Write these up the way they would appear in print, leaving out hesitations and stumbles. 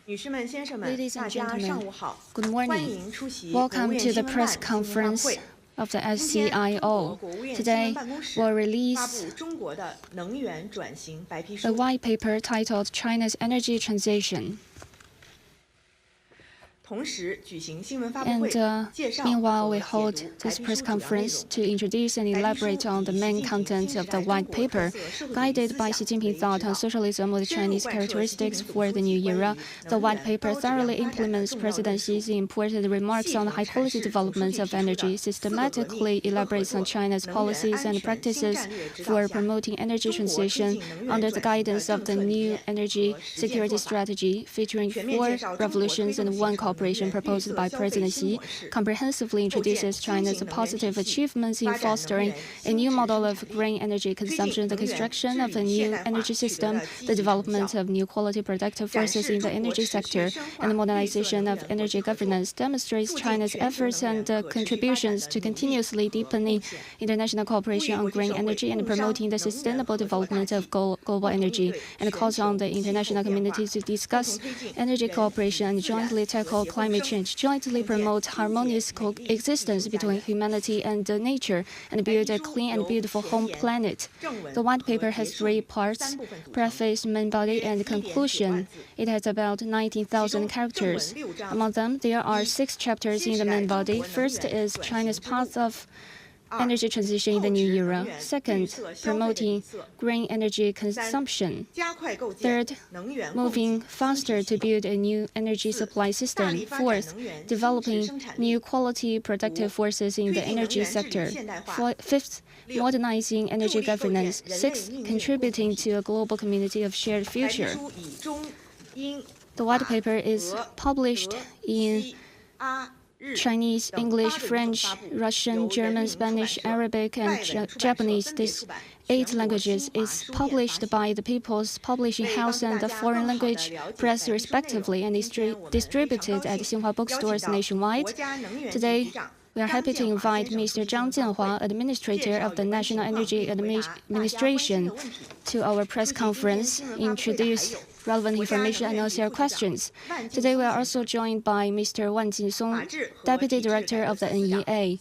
Ladies and gentlemen, good 欢 morning. 迎出席 Welcome to the 国务院新闻 press 办新闻发 conference 会。 of the 今天，中国 SCIO. 国务院新 Today, 闻办公室 we'll 发 release 布中国的能源转型白皮 a 书。 white paper titled China's Energy Transition. 同时举行新闻发布会， And 介绍 meanwhile, 和 we 解 hold 读 this 白皮 press 书主要内 conference 容。 to introduce and elaborate on the main content of the white paper, guided by Xi Jinping's thought on socialism with Chinese characteristics for the new era. The white paper thoroughly implements President Xi's important remarks on the high-quality development of energy, systematically elaborates on China's policies and practices for promoting energy transition under the guidance of the new energy security strategy, featuring 4 revolutions and 1 cooperation proposed by President Xi, comprehensively introduces China's positive achievements in fostering a new model of green energy consumption, the construction of a new energy system, the development of new quality productive forces in the energy sector, and the modernization of energy governance, demonstrates China's efforts and contributions to continuously deepening international cooperation on green energy and promoting the sustainable development of global energy, and calls on the international community to discuss energy cooperation and jointly tackle climate change, jointly promote harmonious coexistence between humanity and nature, and build a clean and beautiful home planet. The white paper has 3 parts: preface, main body, and conclusion. It has about 19,000 characters. Among them, there are 6 chapters in the main body. First is China's path of energy transition in the new era. Second, promoting green energy consumption. Third, moving faster to build a new energy supply system. Fourth, developing new quality productive forces in the energy sector. Fifth, modernizing energy governance. Sixth, contributing to a global community of shared future. The white paper is published in Chinese, English, French, Russian, German, Spanish, Arabic, and Japanese. These 8 languages is published by the People's Publishing House and the Foreign Language Press respectively, and is distributed at Xinhua bookstores nationwide. Today, we are happy to invite Mr. Zhang Jianhua, Administrator of the National Energy Administration, to our press conference, introduce relevant information and answer your questions. Today, we are also joined by Mr. Wan Jinsong, Deputy Director of the NEA,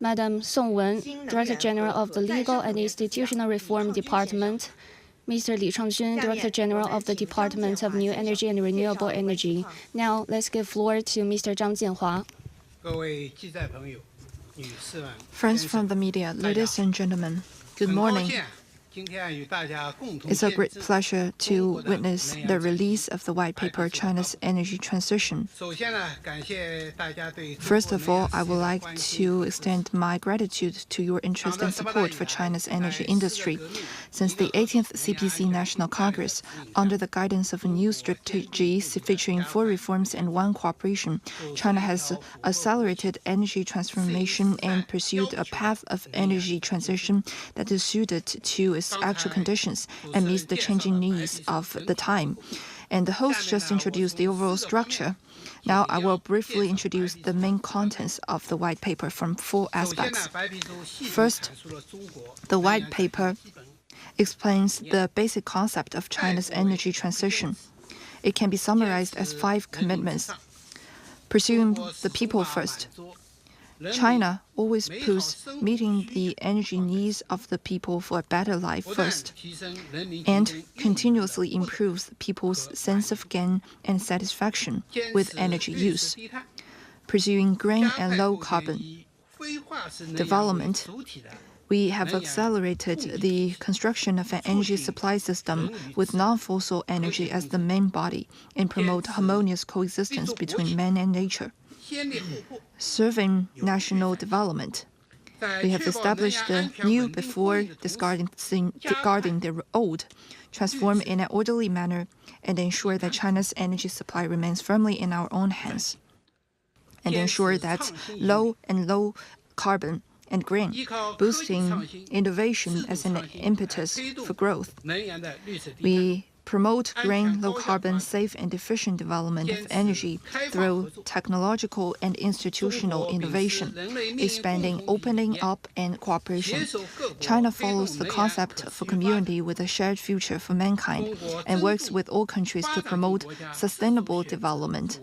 Madam Song Wen, Director General of the Legal and Institutional Reform Department, Mr. Li Changxun, Director General of the Department of New Energy and Renewable Energy. Now, let's give floor to Mr. Zhang Jianhua. Friends from the media, ladies and gentlemen, good morning. It's a great pleasure to witness the release of the white paper, China's Energy Transition. First of all, I would like to extend my gratitude to your interest and support for China's energy industry. Since the 18th CPC National Congress, under the guidance of a new strategy featuring 4 reforms and 1 cooperation, China has accelerated energy transformation and pursued a path of energy transition that is suited to its actual conditions and meets the changing needs of the time. And the host just introduced the overall structure. Now I will briefly introduce the main contents of the white paper from 4 aspects. First, the white paper explains the basic concept of China's energy transition. It can be summarized as 5 commitments. Pursuing the people first. China always puts meeting the energy needs of the people for a better life first, and continuously improves people's sense of gain and satisfaction with energy use. Pursuing green and low carbon development, we have accelerated the construction of an energy supply system with non-fossil energy as the main body and promote harmonious coexistence between man and nature. Serving national development, we have established the new before discarding the old, transform in an orderly manner, and ensure that China's energy supply remains firmly in our own hands, and ensure that low carbon and green, boosting innovation as an impetus for growth. We promote green, low-carbon, safe and efficient development of energy through technological and institutional innovation, expanding opening up and cooperation. China follows the concept of a community with a shared future for mankind and works with all countries to promote sustainable development.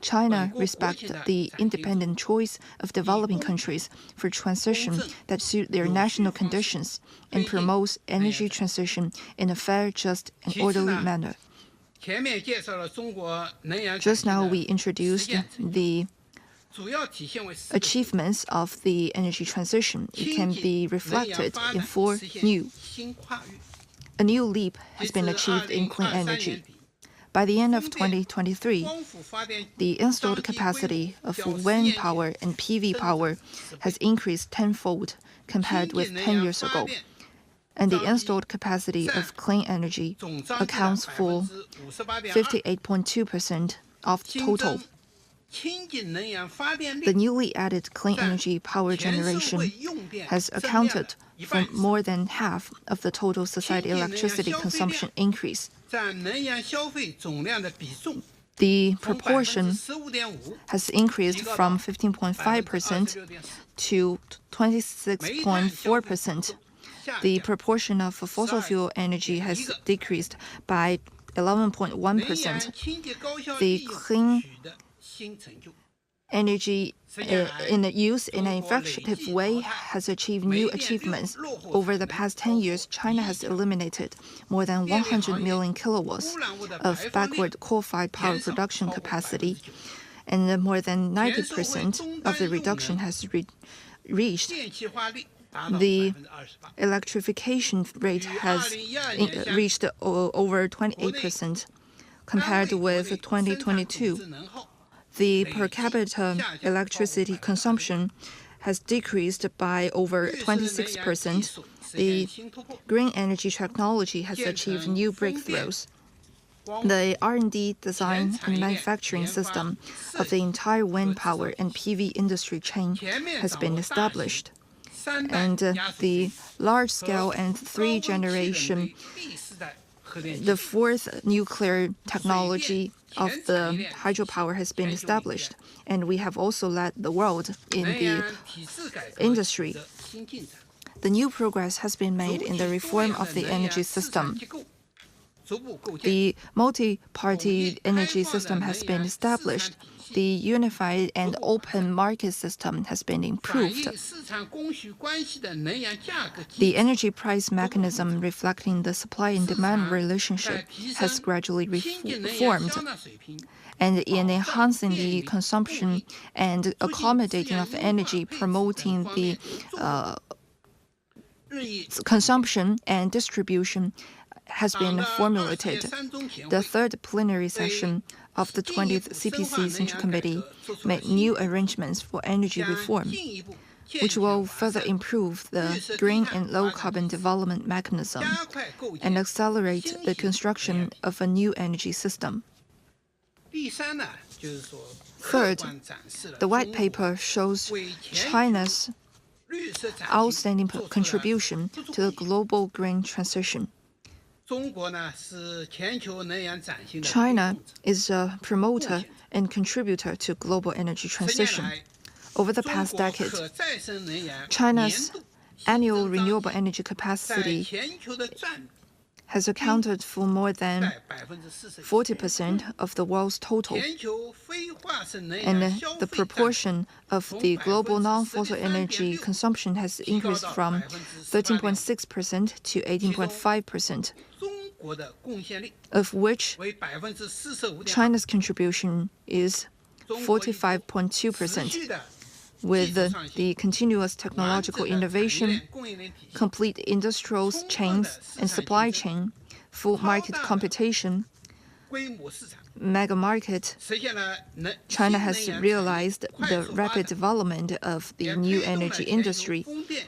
China respects the independent choice of developing countries for transition that suit their national conditions and promotes energy transition in a fair, just, and orderly manner. Just now, we introduced the achievements of the energy transition. It can be reflected in four new. A new leap has been achieved in clean energy. By the end of 2023, the installed capacity of wind power and PV power has increased tenfold compared with 10 years ago. And the installed capacity of clean energy accounts for 58.2% of the total. The newly added clean energy power generation has accounted for more than half of the total society electricity consumption increase. The proportion has increased from 15.5% to 26.4%. The proportion of fossil fuel energy has decreased by 11.1%. The clean energy in use in an effective way has achieved new achievements. Over the past 10 years, China has eliminated more than 100 million kilowatts of backward coal-fired power production capacity, and more than 90% of the reduction has reached. The electrification rate has reached over 28% compared with 2022. The per capita electricity consumption has decreased by over 26%. The green energy technology has achieved new breakthroughs. The R&D, design, and manufacturing system of the entire wind power and PV industry chain has been established. And the large-scale and three-generation, the fourth nuclear technology of the hydropower has been established, and we have also led the world in the industry. The new progress has been made in the reform of the energy system. The multi-party energy system has been established. The unified and open market system has been improved. The energy price mechanism reflecting the supply and demand relationship has gradually reformed. And in enhancing the consumption and accommodating of energy, promoting the consumption and distribution has been formulated. The third plenary session of the 20th CPC Central Committee made new arrangements for energy reform, which will further improve the green and low-carbon development mechanism and accelerate the construction of a new energy system. Third, the white paper shows China's outstanding contribution to the global green transition. China is a promoter and contributor to global energy transition. Over the past decade, China's annual renewable energy capacity has accounted for more than 40% of the world's total, and the proportion of the global non-fossil energy consumption has increased from 13.6% to 18.5%, of which China's contribution is 45.2%. With the continuous technological innovation, complete industrial chains and supply chain, full market competition, mega market, China has realized the rapid development of the new energy industry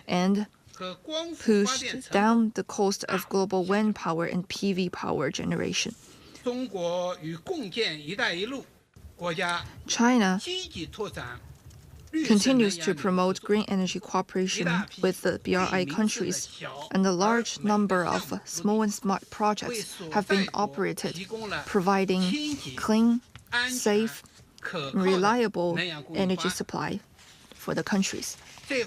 and pushed down the cost of global wind power and PV power generation. China continues to promote green energy cooperation with the BRI countries, and a large number of small and smart projects have been operated, providing clean, safe, and reliable energy supply for the countries. In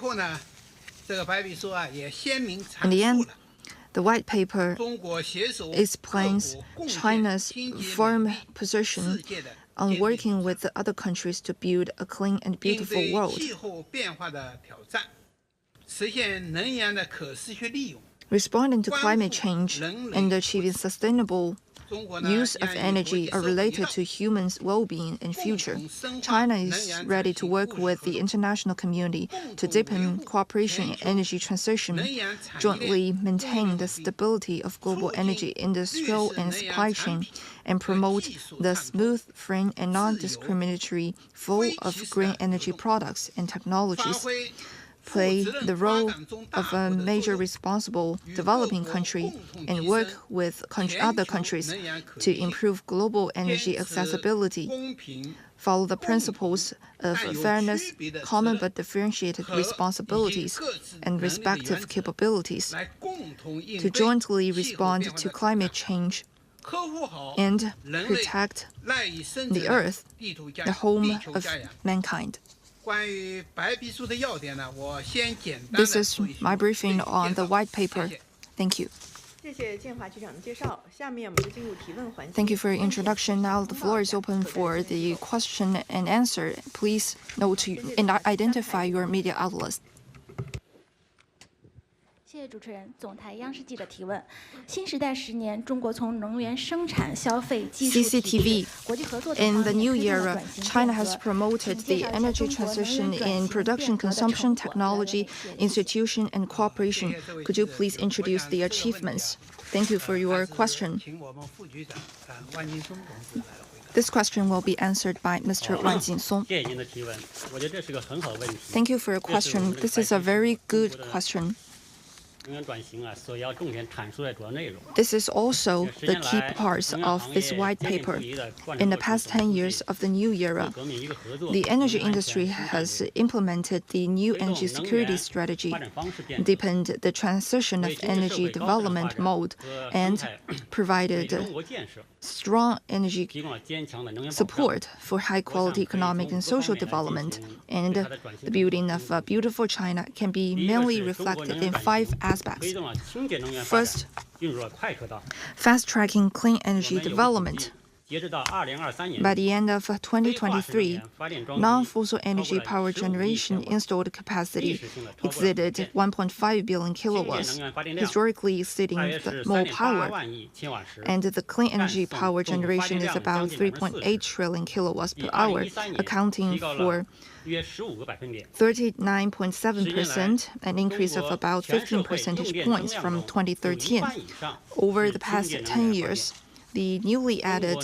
the end, the white paper explains China's firm position on working with the other countries to build a clean and beautiful world. Responding to climate change and achieving sustainable use of energy are related to humans' well-being and future. China is ready to work with the international community to deepen cooperation in energy transition, jointly maintain the stability of global energy industrial and supply chain, and promote the smooth, free, and non-discriminatory flow of green energy products and technologies. Play the role of a major responsible developing country and work with other countries to improve global energy accessibility. Follow the principles of fairness, common but differentiated responsibilities, and respective capabilities to jointly respond to climate change and protect the Earth, the home of mankind. This is my briefing on the white paper. Thank you. Thank you for your introduction. Now the floor is open for the question and answer. Please note and identify your media outlets. 谢谢主持人。总台央视记者提问：新时代10年，中国从能源生产、消费、技术体系、国际合作等方面 In the new 推动了 era, 转型 China 变 has 革。 promoted the energy transition in production, consumption, technology, institution, and cooperation. Could you please introduce the achievements? Thank you for your question. This question will be answered by Mr. Wang Jinsong. Thank you for your question. This is a very good question. This is also the key parts of this white paper. In the past 10 years of the new era, the energy industry has implemented the new energy security strategy, deepened the transition of energy development mode, and provided strong energy support for high-quality economic and social development. And the building of a beautiful China can be mainly reflected in 5 aspects. First, fast-tracking clean energy development. By the end of 2023, non-fossil energy power generation installed capacity exceeded 1.5 billion kilowatts, historically exceeding the more power. And the clean energy power generation is about 3.8 trillion kilowatts per hour, accounting for 39.7%, an increase of about 15 percentage points from 2013. Over the past 10 years, the newly added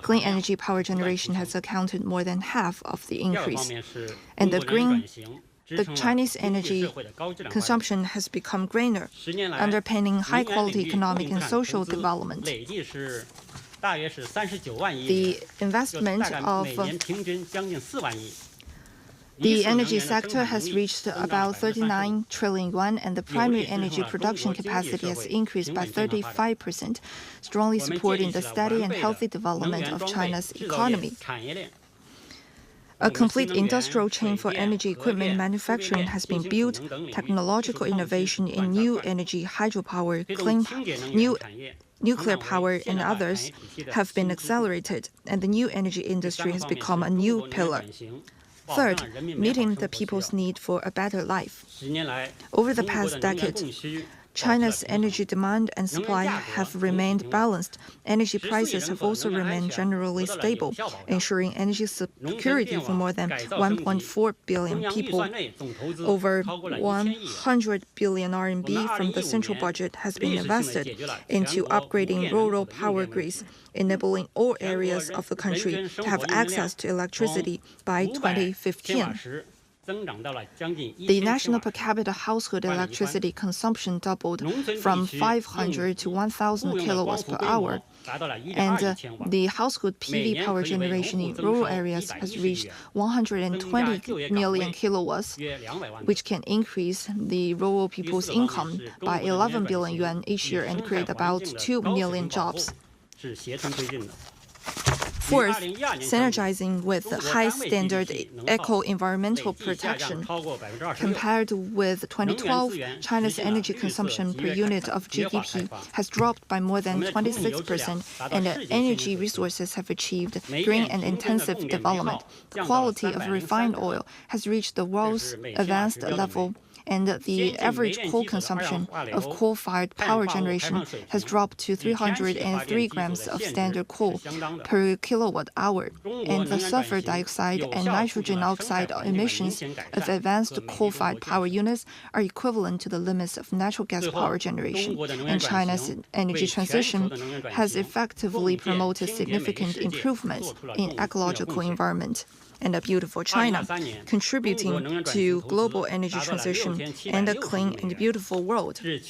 clean energy power generation has accounted more than half of the increase. And the Chinese energy consumption has become greener, underpinning high-quality economic and social development. The investment of the energy sector has reached about 39 trillion yuan, and the primary energy production capacity has increased by 35%, strongly supporting the steady and healthy development of China's economy. A complete industrial chain for energy equipment manufacturing has been built. Technological innovation in new energy, hydropower, nuclear power, and others have been accelerated, and the new energy industry has become a new pillar. Third, meeting the people's need for a better life. Over the past decade, China's energy demand and supply have remained balanced. Energy prices have also remained generally stable, ensuring energy security for more than 1.4 billion people. Over 100 billion RMB from the central budget has been invested into upgrading rural power grids, enabling all areas of the country to have access to electricity by 2015. The national per capita household electricity consumption doubled from 500 to 1,000 kilowatts per hour, and the household PV power generation in rural areas has reached 120 million kilowatts, which can increase the rural people's income by 11 billion yuan each year and create about 2 million jobs. Fourth, synergizing with high-standard eco-environmental protection. Compared with 2012, China's energy consumption per unit of GDP has dropped by more than 26%, and energy resources have achieved green and intensive development. The quality of refined oil has reached the world's advanced level, and the average coal consumption of coal-fired power generation has dropped to 303 grams of standard coal per kilowatt hour, and the sulfur dioxide and nitrogen oxide emissions of advanced coal-fired power units are equivalent to the limits of natural gas power generation. And China's energy transition has effectively promoted significant improvements in ecological environment and a beautiful China, contributing to global energy transition and a clean and beautiful world. In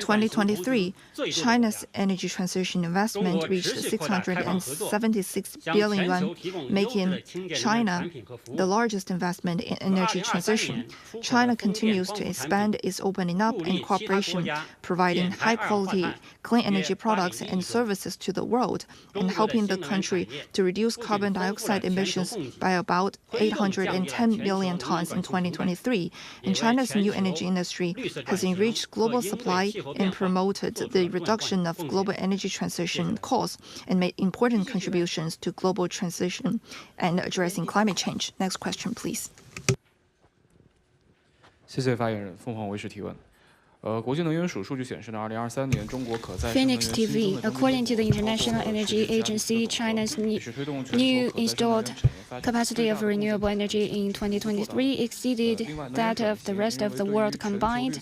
2023, China's energy transition investment reached 676 billion yuan, making China the largest investment in energy transition. China continues to expand its opening up and cooperation, providing high-quality clean energy products and services to the world, and helping the country to reduce carbon dioxide emissions by about 810 million tons in 2023. And China's new energy industry has enriched global supply and promoted the reduction of global energy transition costs and made important contributions to global transition and addressing climate change. Next question, please. 谢谢发言人，凤凰卫视提问。国际能源署数据显示呢，2023年中国可再生能源 Phoenix TV, according to the International Energy Agency, China's new installed capacity of renewable energy in 2023 exceeded that of the rest of the world combined.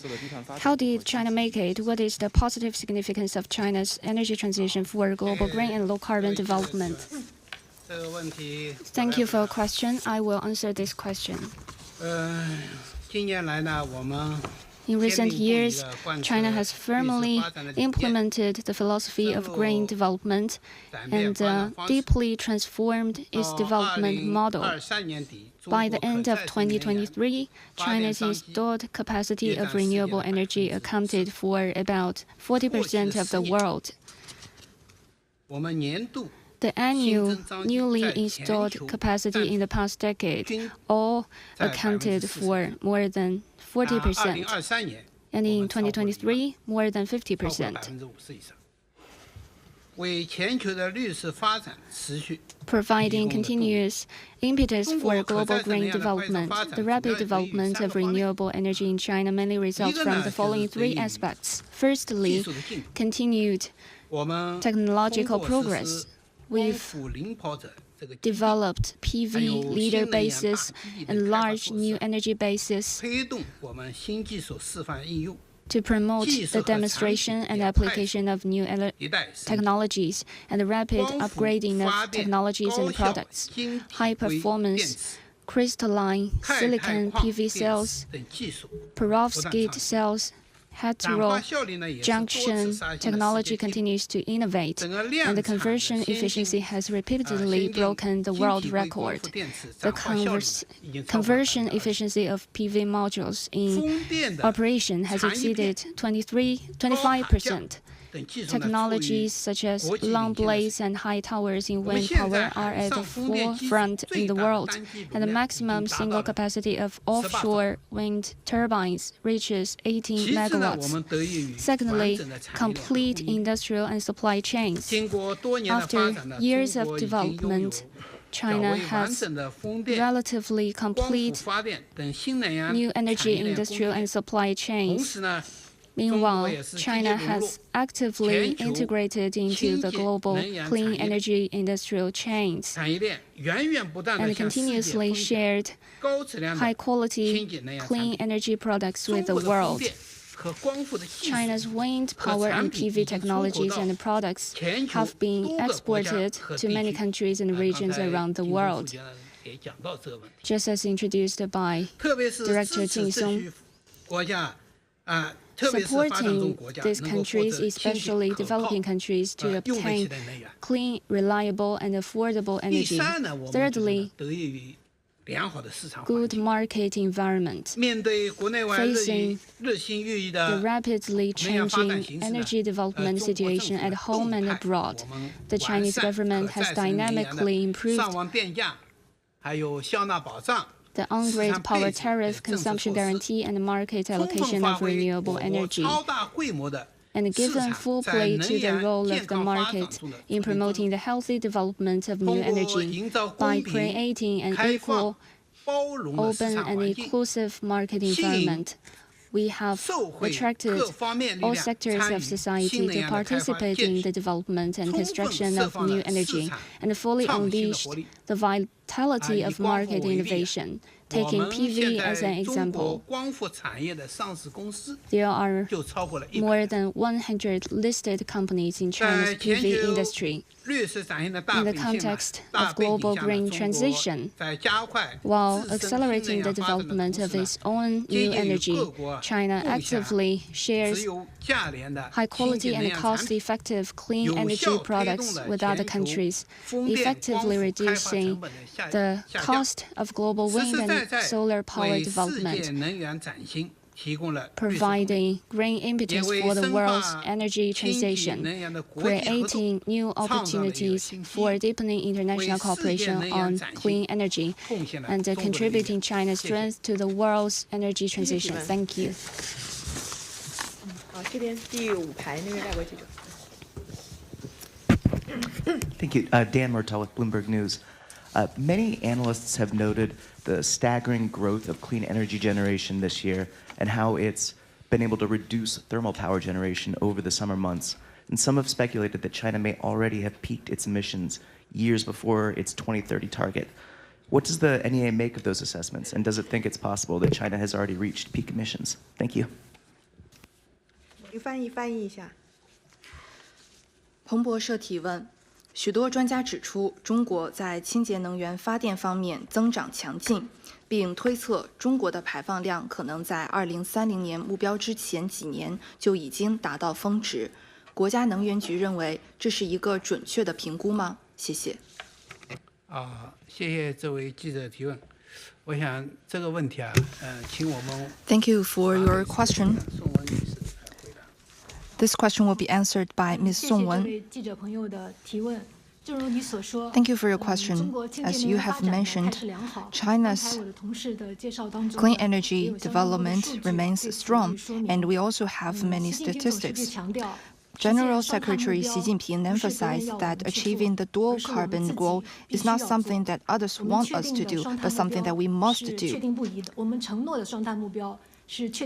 How did China make it? What is the positive significance of China's energy transition for global green and low-carbon development? Thank you for your question. I will answer this question. In recent years, China has firmly implemented the philosophy of green development and deeply transformed its development model. By the end of 2023, China's installed capacity of renewable energy accounted for about 40% of the world. The annual newly installed capacity in the past decade all accounted for more than 40%, and in 2023, more than 50%. Providing continuous impetus for global green development, the rapid development of renewable energy in China mainly results from the following three aspects. Firstly, continued technological progress. We've developed PV leader bases and large new energy bases to promote the demonstration and application of new technologies and the rapid upgrading of technologies and products. High-performance crystalline silicon PV cells, perovskite cells, heterojunction technology continues to innovate, and the conversion efficiency has repeatedly broken the world record. The conversion efficiency of PV modules in operation has exceeded 25%. Technologies such as long blades and high towers in wind power are at the forefront in the world, and the maximum single capacity of offshore wind turbines reaches 18 megawatts. Secondly, complete industrial and supply chains. After years of development, China has relatively complete new energy industrial and supply chains. Meanwhile, China has actively integrated into the global clean energy industrial chains and continuously shared high-quality clean energy products with the world. China's wind power and PV technologies and products have been exported to many countries and regions around the world. just as introduced by Director Jing Song. Supporting these countries, especially developing countries, to obtain clean, reliable, and affordable energy. Thirdly, good market environment. Facing the rapidly changing energy development situation at home and abroad, the Chinese government has dynamically improved the on-grid power tariff, consumption guarantee, and market allocation of renewable energy, and given full play to the role of the market in promoting the healthy development of new energy by creating an equal, open, and inclusive market environment. We have attracted all sectors of society to participate in the development and construction of new energy and fully unleashed the vitality of market innovation. Taking PV as an example, there are more than 100 listed companies in China's PV industry. In the context of global green transition, while accelerating the development of its own new energy, China actively shares high-quality and cost-effective clean energy products with other countries, effectively reducing the cost of global wind and solar power development, providing green impetus for the world's energy transition, creating new opportunities for deepening international cooperation on clean energy, and contributing China's strength to the world's energy transition. Thank you. 这边第5排那位外国记者。 Thank you. Dan Murtaugh with Bloomberg News. Many analysts have noted the staggering growth of clean energy generation this year and how it's been able to reduce thermal power generation over the summer months. And some have speculated that China may already have peaked its emissions years before its 2030 target. What does the NEA make of those assessments? And does it think it's possible that China has already reached peak emissions? Thank you. 翻译一下。彭博社提问：许多专家指出，中国在清洁能源发电方面增长强劲，并推测中国的排放量可能在2030年目标之前几年就已经达到峰值。国家能源局认为这是一个准确的评估吗？谢谢。谢谢这位记者提问。我想这个问题请我们 Thank you for your question. This question will be answered by Ms. Song Wen. Thank you for your question. As you have mentioned, China's clean energy development remains strong, and we also have many statistics. General Secretary Xi Jinping emphasized that achieving the dual carbon goal is not something that others want us to do, but something that we must do.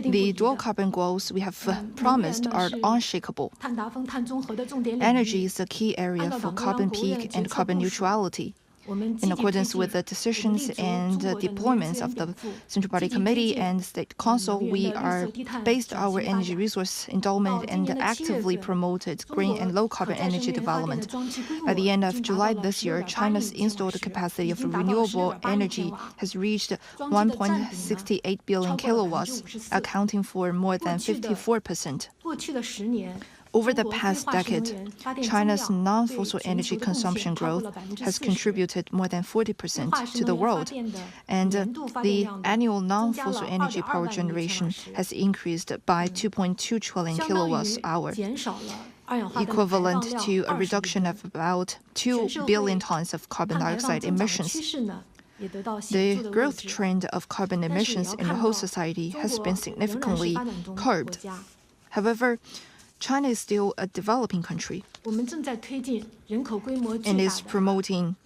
The dual carbon goals we have promised are unshakable. Energy is a key area for carbon peak and carbon neutrality. In accordance with the decisions and deployments of the Central Party Committee and State Council, we are based our energy resource endowment and actively promoted green and low-carbon energy development. By the end of July this year, China's installed capacity of renewable energy has reached 1.68 billion kilowatts, accounting for more than 54%. Over the past decade, China's non-fossil energy consumption growth has contributed more than 40% to the world, and the annual non-fossil energy power generation has increased by 2.2 trillion kilowatts-hour, equivalent to a reduction of about 2 billion tons of carbon dioxide emissions. The growth trend of carbon emissions in the whole society has been significantly curbed. However, China is still a developing country and is promoting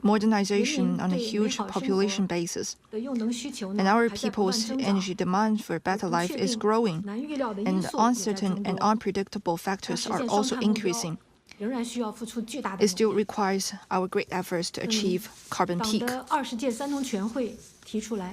modernization on a huge population basis. And our people's energy demand for better life is growing, and uncertain and unpredictable factors are also increasing. It still requires our great efforts to achieve carbon peak.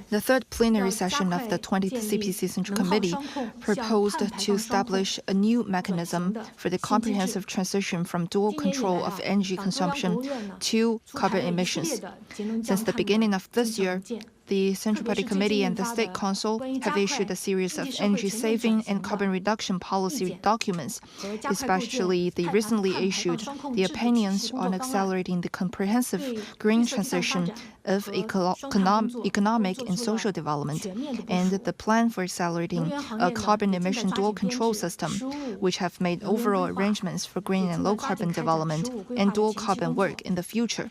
The third plenary session of the 20th CPC Central Committee proposed to establish a new mechanism for the comprehensive transition from dual control of energy consumption to carbon emissions. Since the beginning of this year, the Central Party Committee and the State Council have issued a series of energy saving and carbon reduction policy documents, especially the recently issued the opinions on accelerating the comprehensive green transition of economic and social development, and the plan for accelerating a carbon emission dual control system, which have made overall arrangements for green and low carbon development and dual carbon work in the future.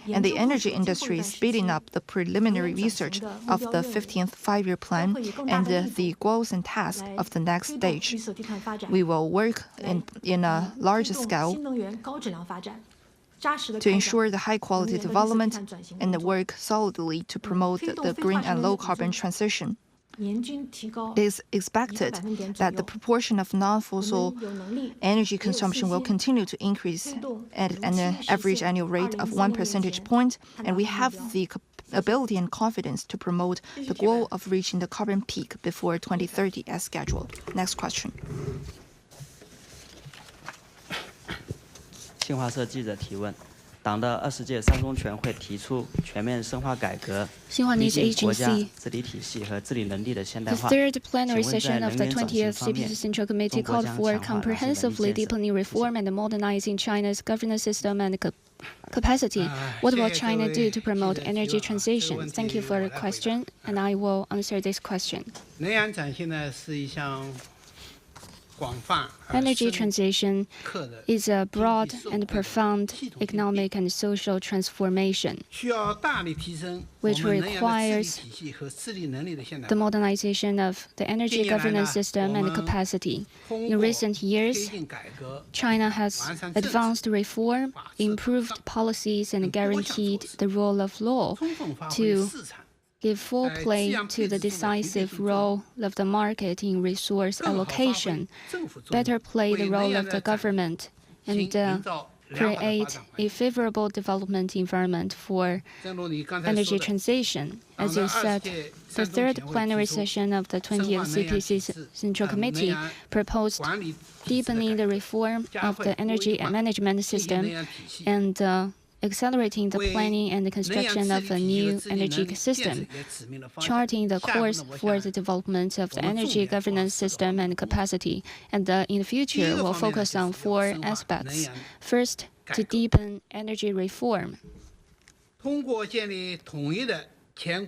And the energy industry is speeding up the preliminary research of the 15th five-year plan and the goals and tasks of the next stage. We will work in a large scale to ensure the high-quality development and work solidly to promote the green and low-carbon transition. It is expected that the proportion of non-fossil energy consumption will continue to increase at an average annual rate of 1 percentage point, and we have the ability and confidence to promote the goal of reaching the carbon peak before 2030 as scheduled. Next question. 新华社记者提问：党的20届三中全会提出全面深化改革，推进国家治理体系和治理能力的现代化。 The third plenary session of the 20th CPC Central Committee called for comprehensively deepening reform and modernizing China's governance system and capacity. What will China do to promote energy transition? Thank you for the question, and I will answer this question. Energy transition is a broad and profound economic and social transformation, which requires the modernization of the energy governance system and capacity. In recent years, China has advanced reform, improved policies, and guaranteed the rule of law to give full play to the decisive role of the market in resource allocation, better play the role of the government, and create a favorable development environment for energy transition. As you said, the third plenary session of the 20th CPC Central Committee proposed deepening the reform of the energy management system and accelerating the planning and the construction of a new energy system, charting the course for the development of the energy governance system and capacity. And in the future, we'll focus on 4 aspects. First, to deepen energy reform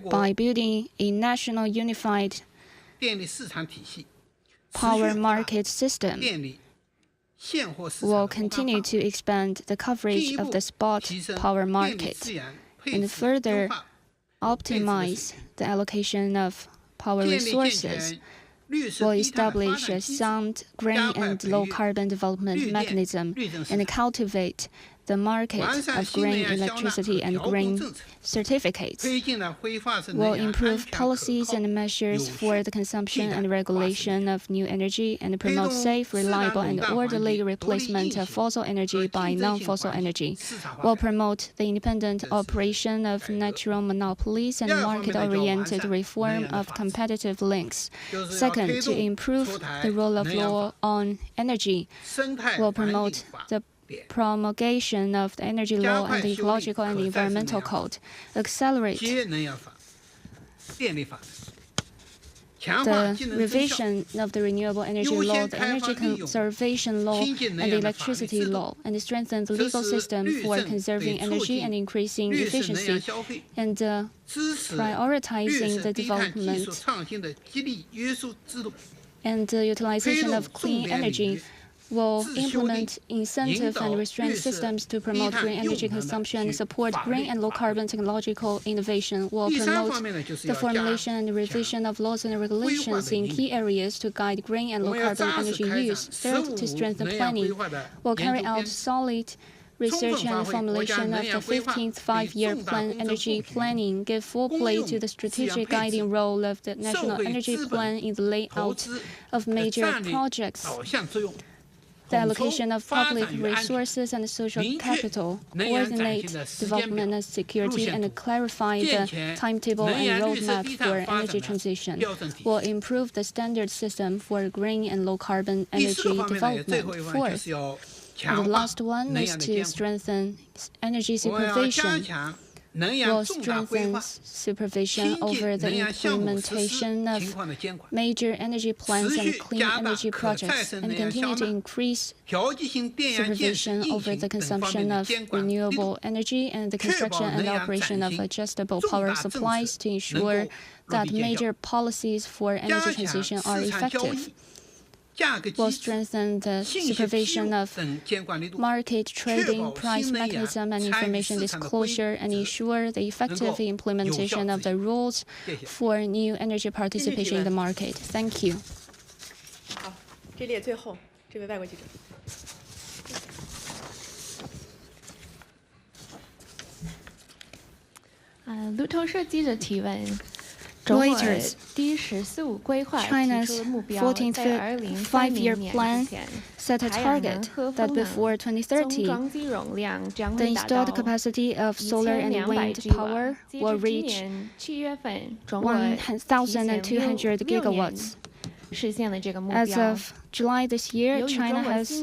by building a national unified power market system. Will continue to expand the coverage of the spot power market and further optimize the allocation of power resources. Will establish a sound green and low-carbon development mechanism and cultivate the market of green electricity and green certificates. Will improve policies and measures for the consumption and regulation of new energy and promote safe, reliable, and orderly replacement of fossil energy by non-fossil energy. Will promote the independent operation of natural monopolies and market-oriented reform of competitive links. Second, to improve the rule of law on energy. Will promote the promulgation of the energy law and the ecological and environmental code, accelerate the revision of the renewable energy law, the energy conservation law, and the electricity law, and strengthen the legal system for conserving energy and increasing efficiency, and prioritizing the development and the utilization of clean energy. Will implement incentive and restraint systems to promote green energy consumption and support green and low-carbon technological innovation. Will promote the formulation and revision of laws and regulations in key areas to guide green and low-carbon energy use. Third, to strengthen planning. Will carry out solid research and formulation of the 15th five-year plan energy planning, give full play to the strategic guiding role of the National Energy Plan in the layout of major projects. the allocation of public resources and social capital, coordinate development and security, and clarify the timetable and roadmap for energy transition, will improve the standard system for green and low-carbon energy development. Fourth, and the last one is to strengthen energy supervision. Will strengthen supervision over the implementation of major energy plans and clean energy projects, and continue to increase supervision over the consumption of renewable energy and the construction and operation of adjustable power supplies to ensure that major policies for energy transition are effective. Will strengthen the supervision of market trading, price mechanism, and information disclosure, and ensure the effective implementation of the rules for new energy participation in the market. Thank you. 好，这列最后这位外国记者。路透社记者提问。 Reuters, 第“十四五”规划 China's 14th five-year plan set a target that before 2030, the installed capacity of solar and wind power will reach 1,200 gigawatts. As of July this year, China has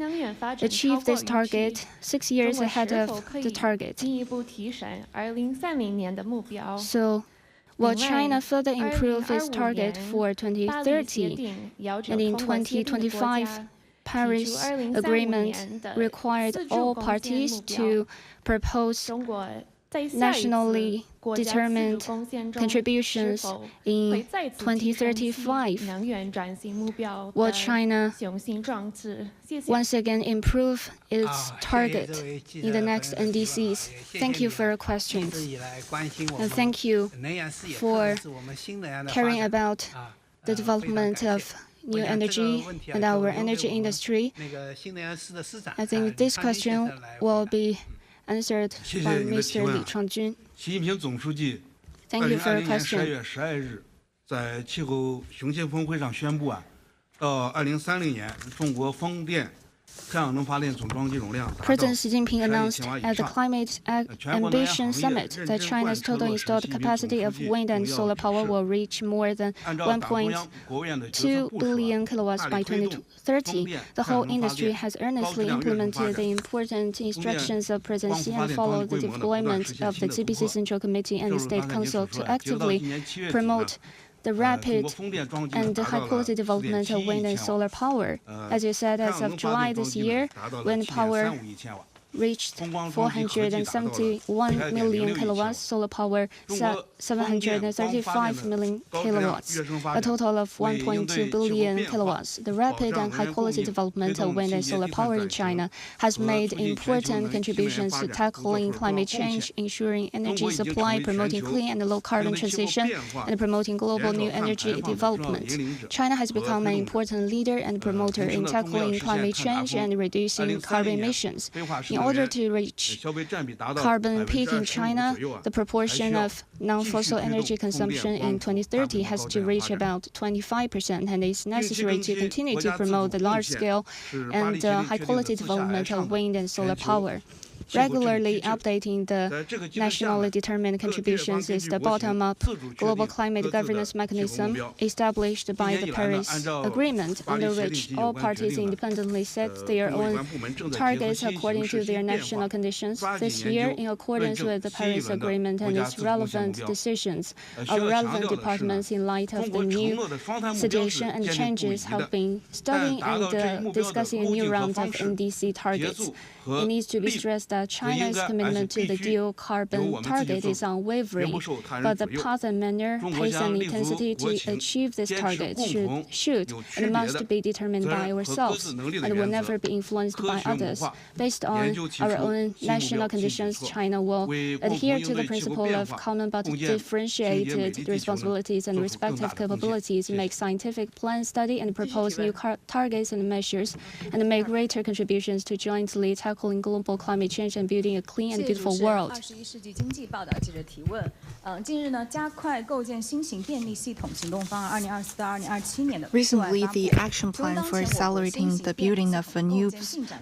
achieved this target 6 years ahead of the target. So, will China further improve its target for 2030? And in 2025, Paris Agreement required all parties to propose nationally determined contributions in 2035. Will China once again improve its target in the next NDCs? Thank you for your questions. And thank you for caring about the development of new energy and our energy industry. I think this question will be answered by Mr. Li Changjun. Thank you for your question. 12月12日，在气候雄心峰会上宣布到2030年，中国风电、太阳能发电总装机容量达到 President Xi Jinping announced at the Climate Ambition Summit that China's total installed capacity of wind and solar power will reach more than 1.2 billion kilowatts by 2030. The whole industry has earnestly implemented the important instructions of President Xi and followed the deployment of the CPC Central Committee and the State Council to actively promote the rapid and high-quality development of wind and solar power. As you said, as of July this year, wind power reached 471 million kilowatts, solar power 735 million kilowatts, a total of 1.2 billion kilowatts. The rapid and high-quality development of wind and solar power in China has made important contributions to tackling climate change, ensuring energy supply, promoting clean and low-carbon transition, and promoting global new energy development. China has become an important leader and promoter in tackling climate change and reducing carbon emissions. In order to reach carbon peak in China, the proportion of non-fossil energy consumption in 2030 has to reach about 25%, and it's necessary to continue to promote the large-scale and high-quality development of wind and solar power. Regularly updating the nationally determined contributions is the bottom-up global climate governance mechanism established by the Paris Agreement, under which all parties independently set their own targets according to their national conditions. This year, in accordance with the Paris Agreement and its relevant decisions, our relevant departments, in light of the new situation and changes, have been studying and discussing a new round of NDC targets. It needs to be stressed that China's commitment to the dual carbon target is unwavering, but the path and manner, pace and intensity to achieve this target should and must be determined by ourselves and will never be influenced by others. Based on our own national conditions, China will adhere to the principle of common but differentiated responsibilities and respective capabilities, make scientific plan study and propose new targets and measures, and make greater contributions to jointly tackling global climate change change and building a clean and beautiful world. 21世纪经济报道记者提问：近日呢，加快构建新型电力系统行动方案2024到2027年的 Recently, the action plan for accelerating the building of a new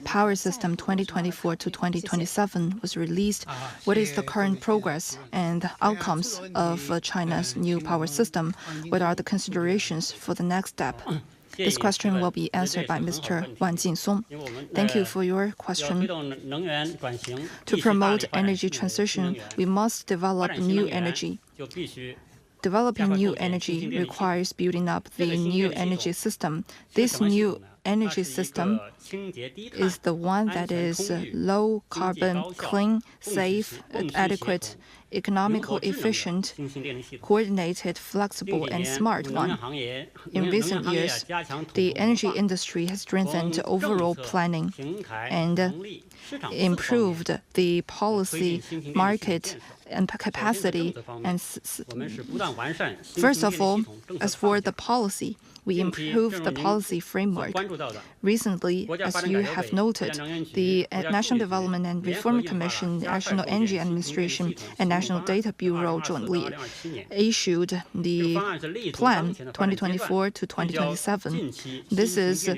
power system 2024 to 2027 was released. What is the current progress and outcomes of China's new power system? What are the considerations for the next step? This question will be answered by Mr. Wang Jinsong. Thank you for your question. To promote energy transition, we must develop new energy. Developing new energy requires building up the new energy system. This new energy system is the one that is low carbon, clean, safe, adequate, economical, efficient, coordinated, flexible, and smart one. In recent years, the energy industry has strengthened overall planning and improved the policy, market, and capacity. And first of all, as for the policy, we improved the policy framework. Recently, as you have noted, the National Development and Reform Commission, National Energy Administration, and National Data Bureau jointly issued the Plan 2024 to 2027. This is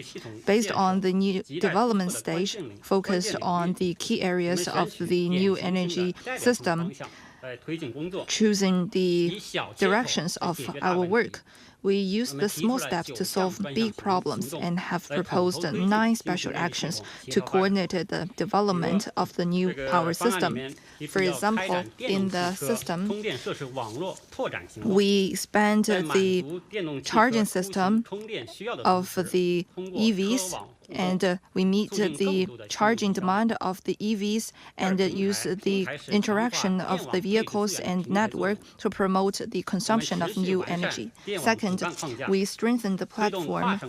based on the new development stage, focused on the key areas of the new energy system, choosing the directions of our work. We use the small steps to solve big problems and have proposed 9 special actions to coordinate the development of the new power system. For example, in the system, we expand the charging system of the EVs, and we meet the charging demand of the EVs and use the interaction of the vehicles and network to promote the consumption of new energy. Second, we strengthen the platform,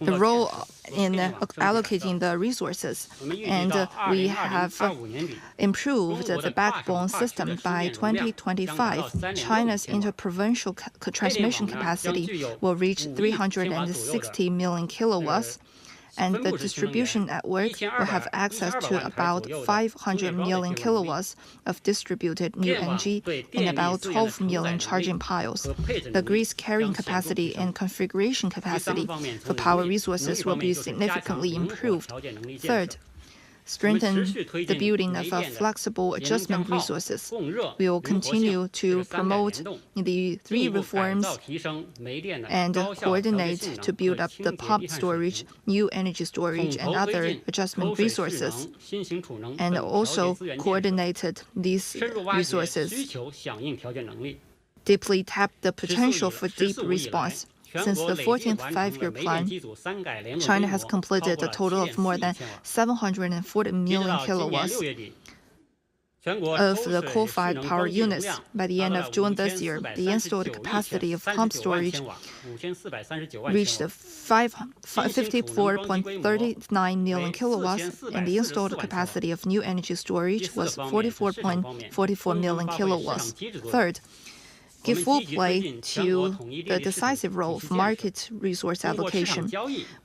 the role in allocating the resources, and we have improved the backbone system. By 2025, China's interprovincial transmission capacity will reach 360 million kilowatts, and the distribution network will have access to about 500 million kilowatts of distributed new energy and about 12 million charging piles. The grid's carrying capacity and configuration capacity for power resources will be significantly improved. Third, strengthen the building of flexible adjustment resources. We will continue to promote the 3 reforms and coordinate to build up the pumped storage, new energy storage, and other adjustment resources, and also coordinated these resources. Deeply tap the potential for deep response. Since the 14th Five-Year Plan, China has completed a total of more than 740 million kilowatts of the coal-fired power units. By the end of June this year, the installed capacity of pumped storage reached 54.39 million kilowatts, and the installed capacity of new energy storage was 44.44 million kilowatts. Third, give full play to the decisive role of market resource allocation.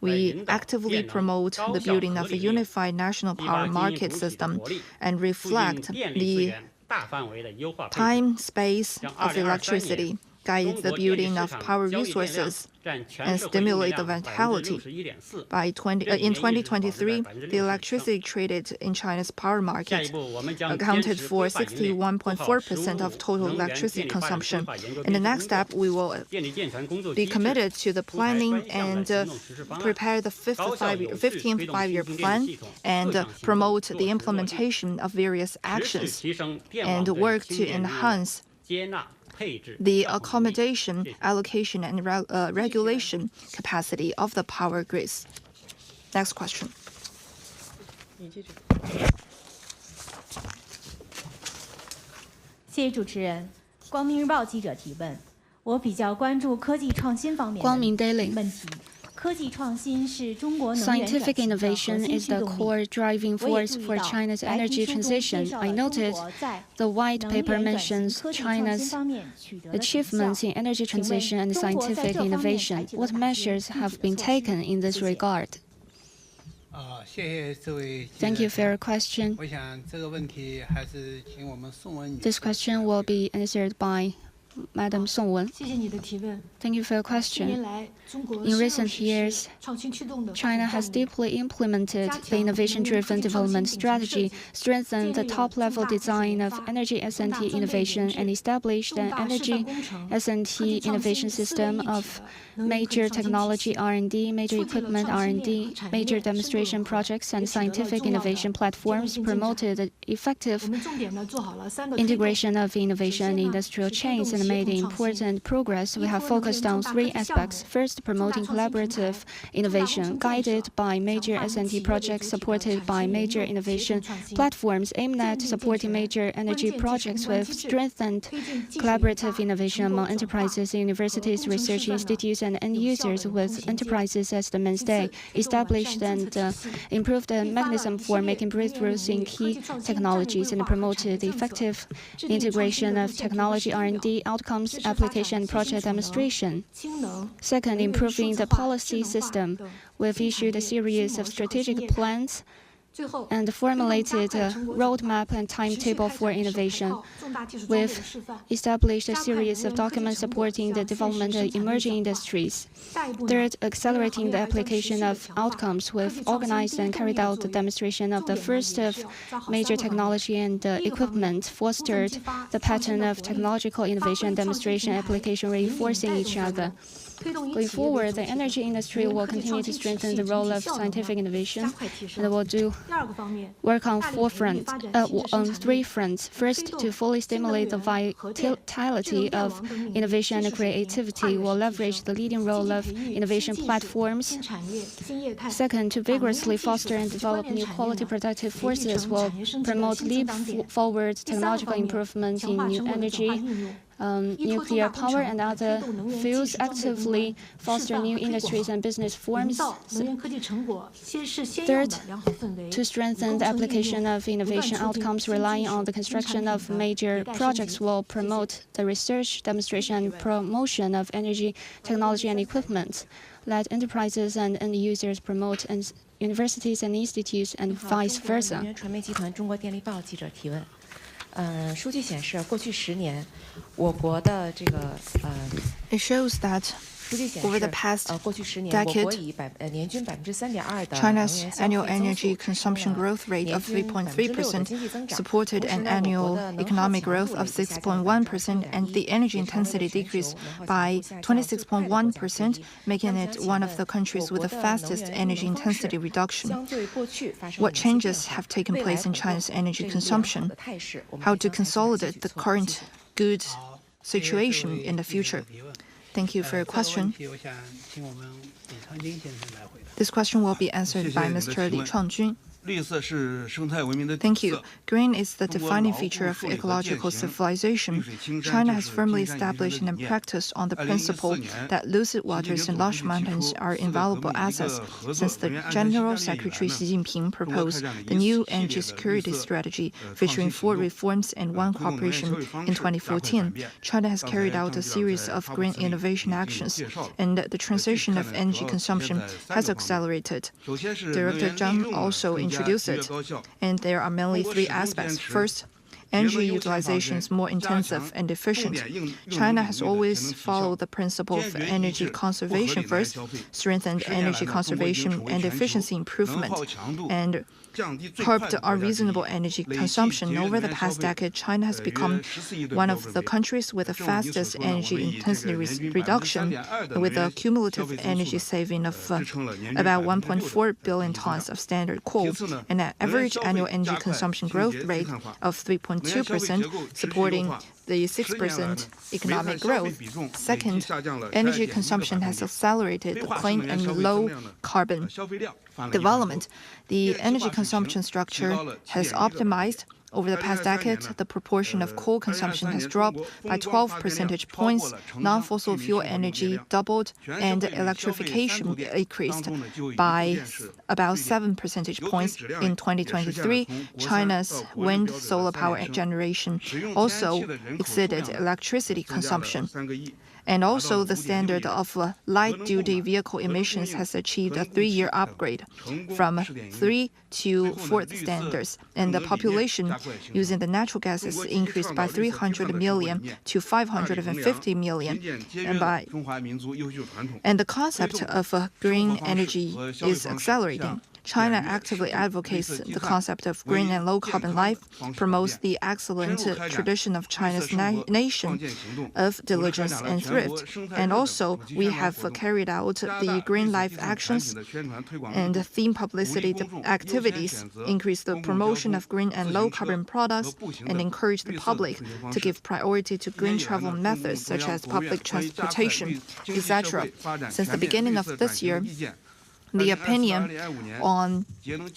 We actively promote the building of a unified national power market system and reflect the time space of electricity, guide the building of power resources, and stimulate the vitality. In 2023, the electricity traded in China's power market accounted for 61.4% of total electricity consumption. In the next step, we will be committed to the planning and prepare the 15th Five-Year Plan and promote the implementation of various actions and work to enhance the accommodation, allocation, and regulation capacity of the power grids. Next question. 谢谢主持人。光明日报记者提问：我比较关注科技创新方面的问题。 Scientific innovation is the core driving force for China's energy transition. I noted the white paper mentions China's achievements in energy transition and scientific innovation. What measures have been taken in this regard? Thank you for your question. This question will be answered by Madam Song Wen. Thank you for your question. In recent years, China has deeply implemented the innovation-driven development strategy, strengthened the top-level design of energy S&T innovation, and established an energy S&T innovation system of major technology R&D, major equipment R&D, major demonstration projects, and scientific innovation platforms, promoted the effective integration of innovation in industrial chains, and made important progress. We have focused on three aspects. First, promoting collaborative innovation, guided by major S&T projects, supported by major innovation platforms, aimed at supporting major energy projects with strengthened collaborative innovation among enterprises, universities, research institutes, and end users, with enterprises as the mainstay. Established and improved the mechanism for making breakthroughs in key technologies, and promoted the effective integration of technology R&D, outcomes, application, and project demonstration. Second, improving the policy system. We've issued a series of strategic plans and formulated a roadmap and timetable for innovation. We've established a series of documents supporting the development of emerging industries. Third, accelerating the application of outcomes. We've organized and carried out the demonstration of the first of major technology and equipment, fostered the pattern of technological innovation and demonstration application, reinforcing each other. Going forward, the energy industry will continue to strengthen the role of scientific innovation, and will work on three fronts. First, to fully stimulate the vitality of innovation and creativity, will leverage the leading role of innovation platforms. Second, to vigorously foster and develop new quality productive forces, will promote leap-forward technological improvement in new energy, nuclear power, and other fields, actively foster new industries and business forms. Third, to strengthen the application of innovation outcomes, relying on the construction of major projects, will promote the research, demonstration, and promotion of energy, technology, and equipment. Let enterprises and end users promote and universities and institutes, and vice versa. 数据显示，过去10年，我国的这个 It shows that over the past decade, China's annual energy consumption growth rate of 3.3% supported an annual economic growth of 6.1%, and the energy intensity decreased by 26.1%, making it one of the countries with the fastest energy intensity reduction. What changes have taken place in China's energy consumption? How to consolidate the current good situation in the future? Thank you for your question. This question will be answered by Mr. Li Changjun. Thank you. Green is the defining feature of ecological civilization. China has firmly established and practiced on the principle that lucid waters and lush mountains are invaluable assets. Since the General Secretary Xi Jinping proposed the new energy security strategy featuring 4 reforms and 1 cooperation in 2014, China has carried out a series of green innovation actions, and the transition of energy consumption has accelerated. Director Zhang also introduced it, and there are mainly 3 aspects. First, energy utilization is more intensive and efficient. China has always followed the principle of energy conservation first, strengthened energy conservation and efficiency improvement, and curbed unreasonable energy consumption. Over the past decade, China has become one of the countries with the fastest energy intensity reduction, with a cumulative energy saving of about 1.4 billion tons of standard coal, and an average annual energy consumption growth rate of 3.2%, supporting the 6% economic growth. Second, energy consumption has accelerated the clean and low carbon development. The energy consumption structure has optimized. Over the past decade, the proportion of coal consumption has dropped by 12 percentage points, non-fossil fuel energy doubled, and electrification increased by about 7 percentage points. In 2023, China's wind solar power generation also exceeded electricity consumption. And also, the standard of light-duty vehicle emissions has achieved a 3-year upgrade from 3 to 4th standards, and the population using the natural gas has increased by 300 million to 550 million. And the concept of green energy is accelerating. China actively advocates the concept of green and low-carbon life, promotes the excellent tradition of China's nation of diligence and thrift. And also, we have carried out the green life actions and theme publicity activities, increase the promotion of green and low-carbon products, and encourage the public to give priority to green travel methods such as public transportation, etc. Since the beginning of this year, the opinion on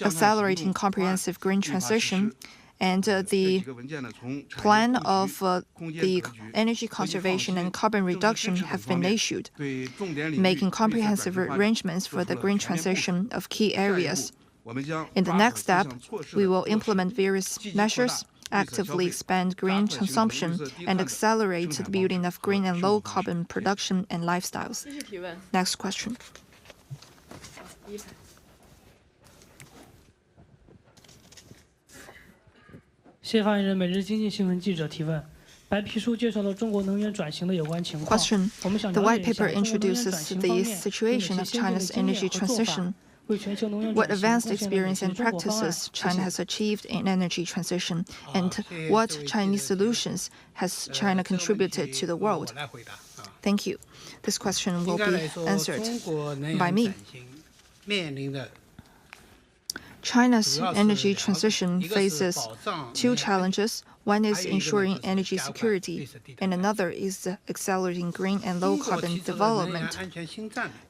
accelerating comprehensive green transition and the plan of the energy conservation and carbon reduction have been issued, making comprehensive arrangements for the green transition of key areas. In the next step, we will implement various measures, actively expand green consumption, and accelerate the building of green and low-carbon production and lifestyles. Next question. 谢发言人，每日经济新闻记者提问。白皮书介绍了中国能源转型的有关情况。 Question. The white paper introduces the situation of China's energy transition. What advanced experience and practices China has achieved in energy transition, and what Chinese solutions has China contributed to the world? Thank you. This question will be answered by me. China's energy transition faces 2 challenges. One is ensuring energy security, and another is accelerating green and low-carbon development.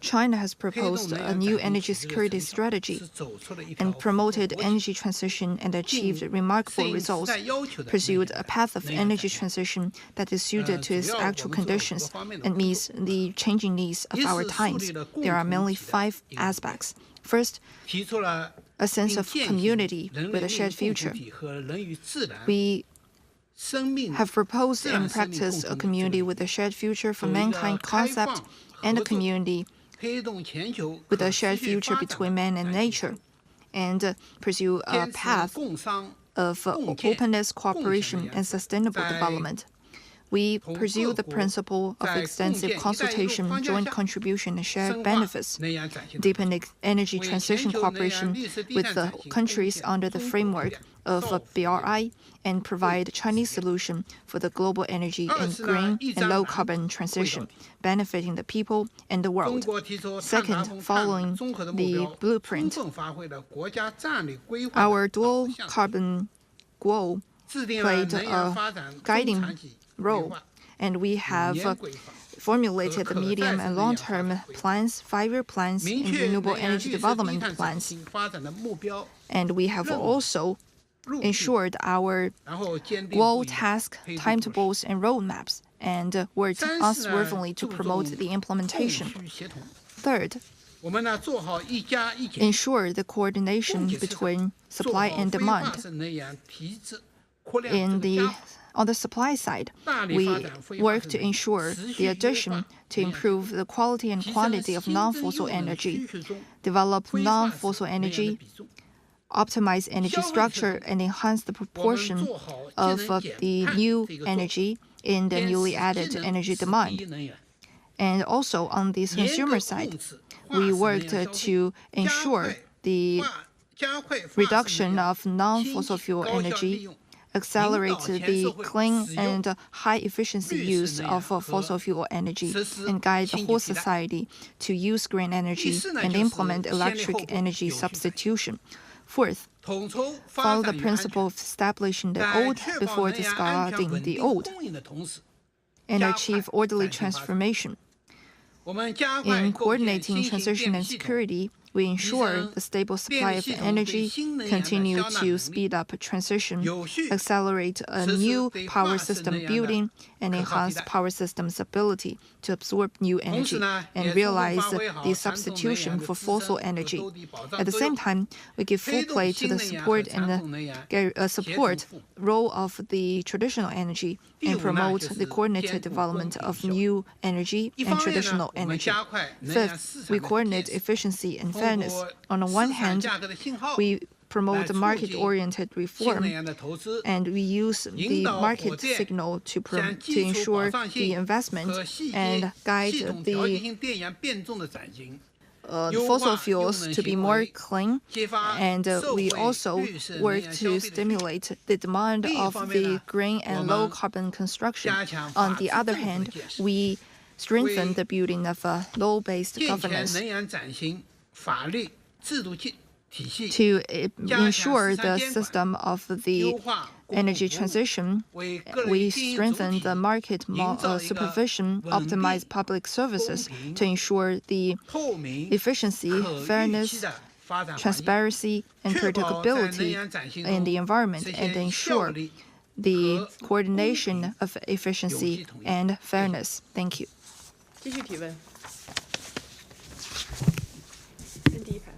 China has proposed a new energy security strategy and promoted energy transition and achieved remarkable results, pursued a path of energy transition that is suited to its actual conditions and meets the changing needs of our times. There are mainly 5 aspects. First, a sense of community with a shared future. We have proposed and practiced a community with a shared future for mankind concept and a community with a shared future between man and nature, and pursue a path of openness, cooperation, and sustainable development. We pursue the principle of extensive consultation, joint contribution, and shared benefits, deepen energy transition cooperation with the countries under the framework of BRI, and provide Chinese solution for the global energy and green and low-carbon transition, benefiting the people and the world. Second, following the blueprint, our dual carbon goal played a guiding role, and we have formulated the medium and long-term plans, 5-year plans, and renewable energy development plans. And we have also ensured our goal, task, timetables, and roadmaps, and worked unswervingly to promote the implementation. Third, ensure the coordination between supply and demand. On the supply side, we work to ensure the addition to improve the quality and quantity of non-fossil energy, develop non-fossil energy, optimize energy structure, and enhance the proportion of the new energy in the newly added energy demand. And also on the consumer side, we worked to ensure the reduction of non-fossil fuel energy, accelerate the clean and high-efficiency use of fossil fuel energy, and guide the whole society to use green energy and implement electric energy substitution. Fourth, follow the principle of establishing the old before discarding the old, and achieve orderly transformation. In coordinating transition and security, we ensure the stable supply of energy, continue to speed up transition, accelerate a new power system building, and enhance power system's ability to absorb new energy and realize the substitution for fossil energy. At the same time, we give full play to the support role of the traditional energy and promote the coordinated development of new energy and traditional energy. Fifth, we coordinate efficiency and fairness. On the one hand, we promote market-oriented reform, and we use the market signal to ensure the investment and guide the fossil fuels to be more clean, and we also work to stimulate the demand of the green and low-carbon construction. On the other hand, we strengthen the building of a law-based governance. To ensure the system of the energy transition, we strengthen the market supervision, optimize public services to ensure the efficiency, fairness, transparency, and predictability in the environment, and ensure the coordination of efficiency and fairness. Thank you. 继续提问。第一排。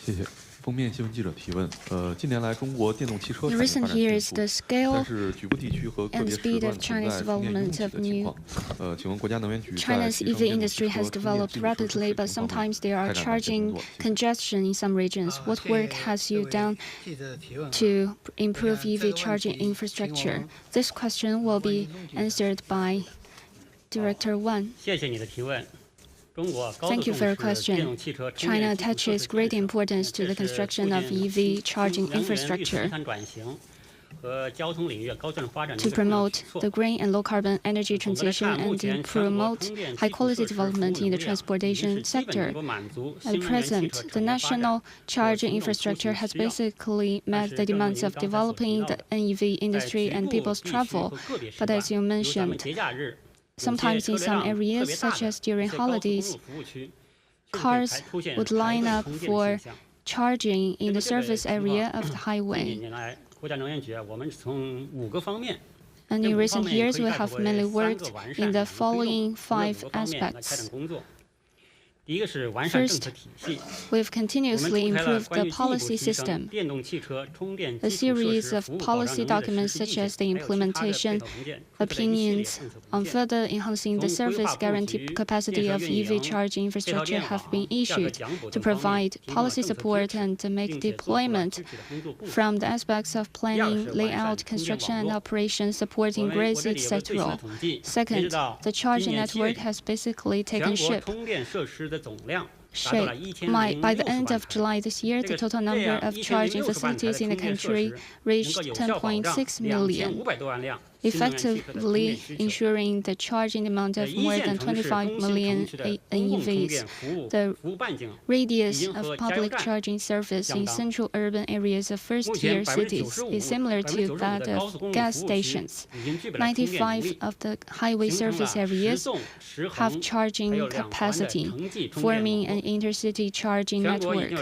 谢谢。封面新闻记者提问：近年来中国电动汽车产 In 业 recent 发展迅 years, 速， the scale 但是局部地区和个 and 别时 speed 段 of 存 China's 在供应拥 development 挤 of 的情 new 况。请问国家能源局在 China's 提升 EV 电动汽 industry 车 has 充电 developed 技术设施 rapidly, 水 but 平方面 sometimes there are 开展哪些工 charging 作？谢谢。 congestion in some regions. What work has you done to improve EV charging infrastructure? This question will be answered by Director Wan. 谢谢你的提问。 Thank you for your question. China attaches great importance to the construction of EV charging infrastructure to promote the green and low-carbon energy transition and to promote high-quality development in the transportation sector. At present, the national charging infrastructure has basically met the demands of developing the NEV industry and people's travel. But as you mentioned, sometimes in some areas, such as during holidays, cars would line up for charging in the service area of the highway. And in recent years, we have mainly worked in the following 5 aspects. First, we've continuously improved the policy system. A series of policy documents such as the implementation opinions on further enhancing the service guarantee capacity of EV charging infrastructure have been issued to provide policy support and to make deployment from the aspects of planning, layout, construction, and operation, supporting grids, etc. Second, the charging network has basically taken shape. By the end of July this year, the total number of charging facilities in the country reached 10.6 million, effectively ensuring the charging demand of more than 25 million NEVs. The radius of public charging service in central urban areas of first-tier cities is similar to that of gas stations. 95 of the highway service areas have charging capacity, forming an intercity charging network.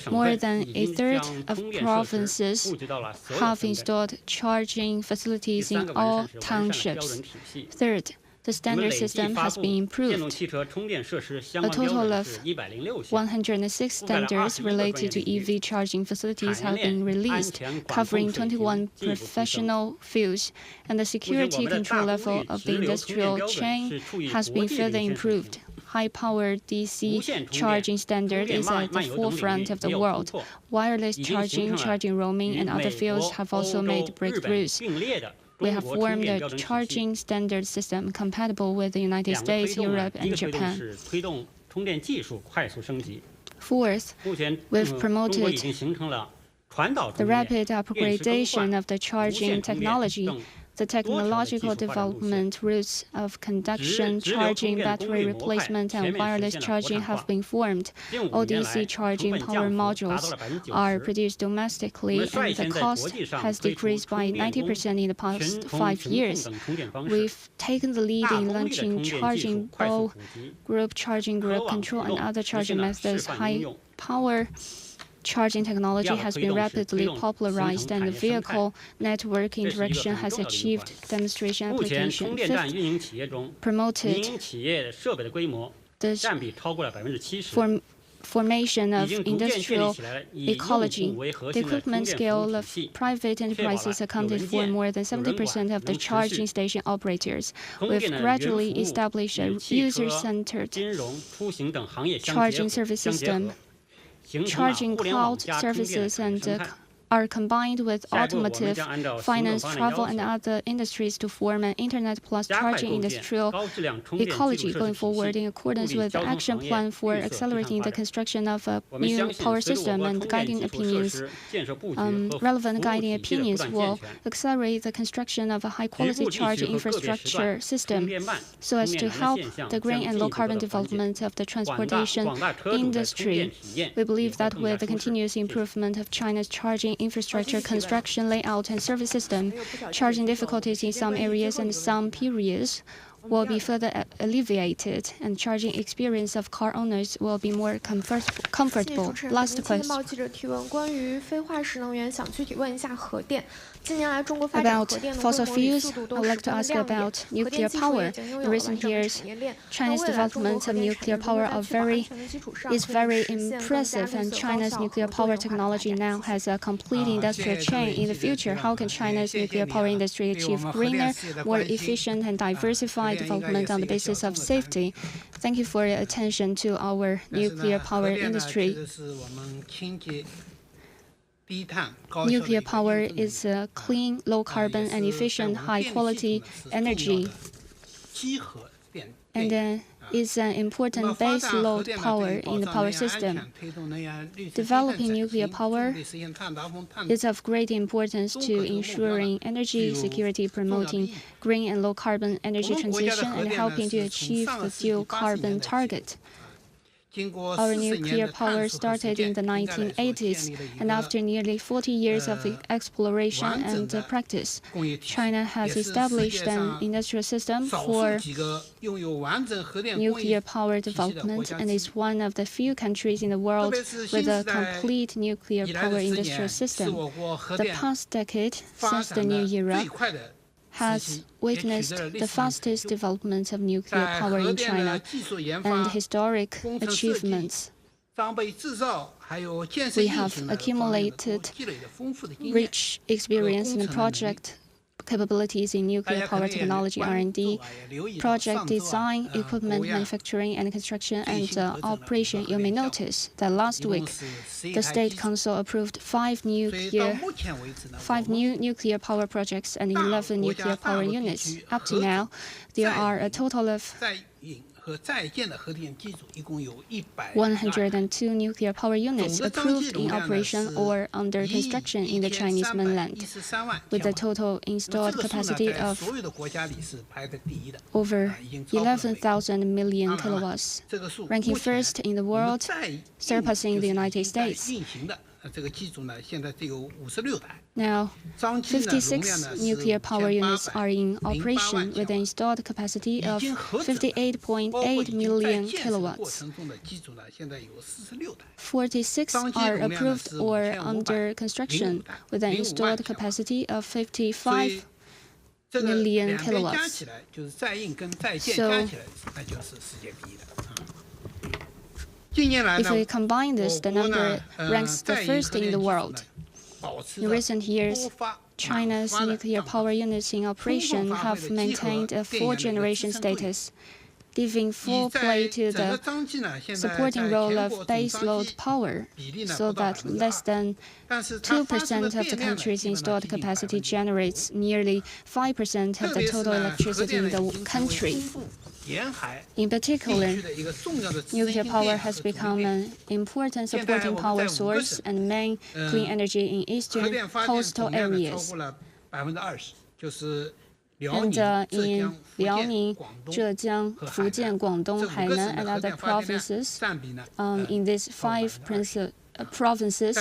More than a third of provinces have installed charging facilities in all townships. Third, the standard system has been improved. A total of 106 standards related to EV charging facilities have been released, covering 21 professional fields, and the security control level of the industrial chain has been further improved. High-power DC charging standard is at the forefront of the world. Wireless charging, charging roaming, and other fields have also made breakthroughs. We have formed a charging standard system compatible with the United States, Europe, and Japan. Fourth, we've promoted the rapid upgradation of the charging technology. The technological development, routes of conduction, charging, battery replacement, and wireless charging have been formed. All DC charging power modules are produced domestically, and the cost has decreased by 90% in the past 5 years. We've taken the lead in launching charging ball group, charging group control, and other charging methods. High power charging technology has been rapidly popularized, and the vehicle network interaction has achieved demonstration application. Fifth, promoted the formation of industrial ecology. The equipment scale of private enterprises accounted for more than 70% of the charging station operators. We've gradually established a user-centered charging service system. Charging cloud services and are combined with automotive, finance, travel, and other industries to form an Internet plus charging industrial ecology going forward in accordance with the action plan for accelerating the construction of a new power system and guiding opinions. Relevant guiding opinions will accelerate the construction of a high-quality charging infrastructure system so as to help the green and low-carbon development of the transportation industry. We believe that with the continuous improvement of China's charging infrastructure construction, layout, and service system, charging difficulties in some areas and some periods will be further alleviated, and charging experience of car owners will be more comfortable. Last question. About fossil fuels, I would like to ask about nuclear power. In recent years, China's development of nuclear power is very impressive, and China's nuclear power technology now has a complete industrial chain. In the future, how can China's nuclear power industry achieve greener, more efficient, and diversified development on the basis of safety? Thank you for your attention to our nuclear power industry. Nuclear power is a clean, low-carbon, and efficient, high-quality energy, and is an important base load power in the power system. Developing nuclear power is of great importance to ensuring energy security, promoting green and low-carbon energy transition, and helping to achieve the dual carbon target. Our nuclear power started in the 1980s, and after nearly 40 years of exploration and practice, China has established an industrial system for nuclear power development and is one of the few countries in the world with a complete nuclear power industrial system. The past decade, since the new era, has witnessed the fastest development of nuclear power in China and historic achievements. We have accumulated rich experience in project capabilities in nuclear power technology R&D, project design, equipment manufacturing and construction, and operation. You may notice that last week, the State Council approved 5 new nuclear power projects and 11 nuclear power units. Up to now, there are a total of 102 nuclear power units approved in operation or under construction in the Chinese mainland, with a total installed capacity of over 11,000 million kilowatts, ranking first in the world, surpassing the United States. Now, 56 nuclear power units are in operation with an installed capacity of 58.8 million kilowatts. 46 are approved or under construction with an installed capacity of 55 million kilowatts. So, if we combine this, the number ranks the first in the world. In recent years, China's nuclear power units in operation have maintained a 4th-generation status, giving full play to the supporting role of baseload power, so that less than 2% of the country's installed capacity generates nearly 5% of the total electricity in the country. In particular, nuclear power has become an important supporting power source and main clean energy in eastern coastal areas. And in Liaoning, Zhejiang, Fujian, Guangdong, Hainan, and other provinces, in these 5 provinces,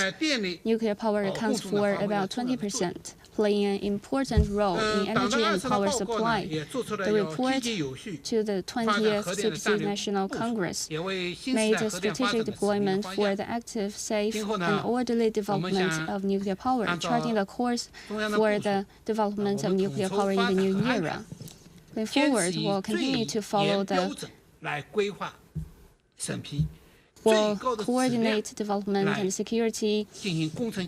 nuclear power accounts for about 20%, playing an important role in energy and power supply. The report to the 20th CPC National Congress made a strategic deployment for the active, safe, and orderly development of nuclear power, charting the course for the development of nuclear power in the new era. Going forward, we'll continue to follow will coordinate development and security,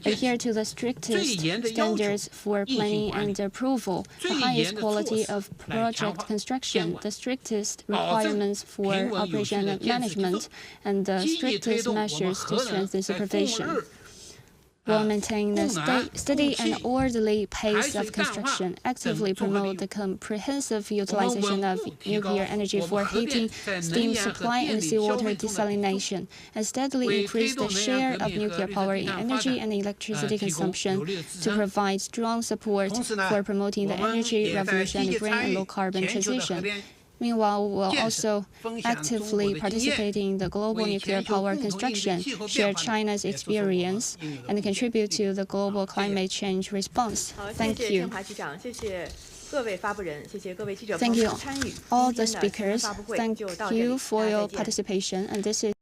adhere to the strictest standards for planning and approval, the highest quality of project construction, the strictest requirements for operation and management, and the strictest measures to strengthen supervision. Will maintain a steady and orderly pace of construction, actively promote the comprehensive utilization of nuclear energy for heating, steam supply, and seawater desalination, and steadily increase the share of nuclear power in energy and electricity consumption to provide strong support for promoting the energy revolution and green and low-carbon transition. Meanwhile, we will also actively participate in the global nuclear power construction, share China's experience, and contribute to the global climate change response. Thank you. Thank you, all the speakers. Thank you for your participation. And this is